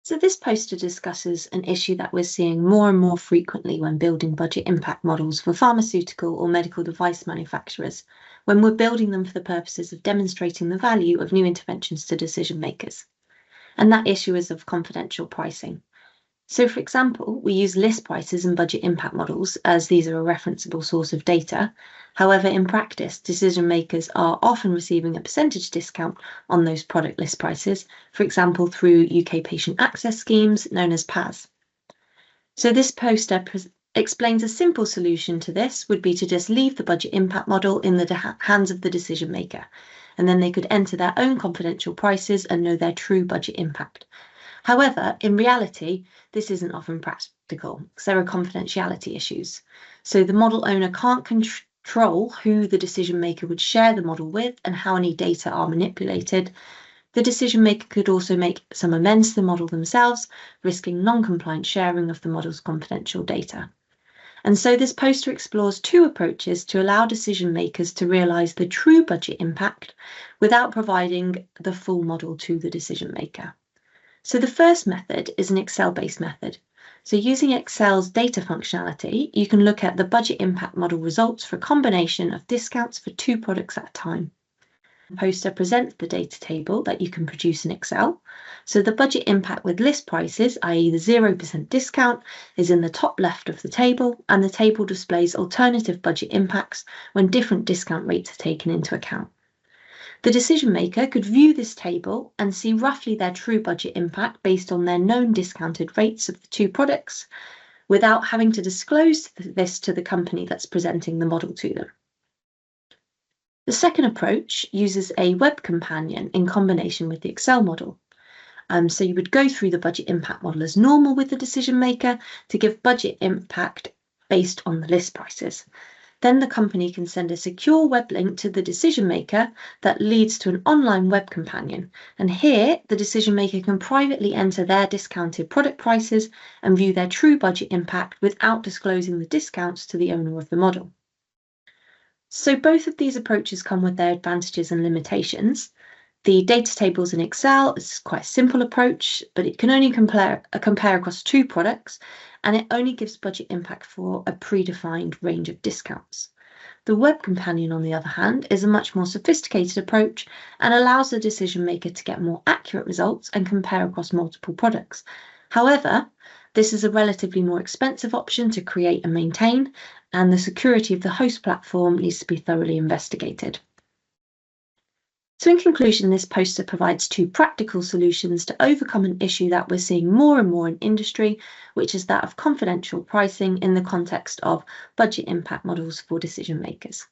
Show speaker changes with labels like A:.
A: So this poster discusses an issue that we're seeing more and more frequently when building budget impact models for pharmaceutical or medical device manufacturers, when we're building them for the purposes of demonstrating the value of new interventions to decision makers. And that issue is of confidential pricing. So for example, we use list prices and budget impact models as these are a referenceable source of data. However, in practice, decision makers are often receiving a percentage discount on those product list prices, for example, through UK patient access schemes known as PAS. So this poster explains a simple solution to this would be to just leave the budget impact model in the hands of the decision maker, and then they could enter their own confidential prices and know their true budget impact. However, in reality, this isn't often practical because there are confidentiality issues. So the model owner can't control who the decision maker would share the model with and how any data are manipulated. The decision maker could also make some amends to the model themselves, risking non-compliant sharing of the model's confidential data. And so this poster explores two approaches to allow decision makers to realise the true budget impact without providing the full model to the decision maker. So the first method is an Excel-based method. So using Excel's data functionality, you can look at the budget impact model results for a combination of discounts for two products at a time. The poster presents the data table that you can produce in Excel. So the budget impact with list prices, i.e. the 0% discount, is in the top left of the table, and the table displays alternative budget impacts when different discount rates are taken into account. The decision maker could view this table and see roughly their true budget impact based on their known discounted rates of the two products without having to disclose this to the company that's presenting the model to them. The second approach uses a web companion in combination with the Excel model. So you would go through the budget impact model as normal with the decision maker to give budget impact based on the list prices. Then the company can send a secure web link to the decision maker that leads to an online web companion. And here, the decision maker can privately enter their discounted product prices and view their true budget impact without disclosing the discounts to the owner of the model. So both of these approaches come with their advantages and limitations. The data tables in Excel is quite a simple approach, but it can only compare across two products, and it only gives budget impact for a predefined range of discounts. The web companion, on the other hand, is a much more sophisticated approach and allows the decision maker to get more accurate results and compare across multiple products. However, this is a relatively more expensive option to create and maintain, and the security of the host platform needs to be thoroughly investigated. So in conclusion, this poster provides two practical solutions to overcome an issue that we're seeing more and more in industry, which is that of confidential pricing in the context of budget impact models for decision makers.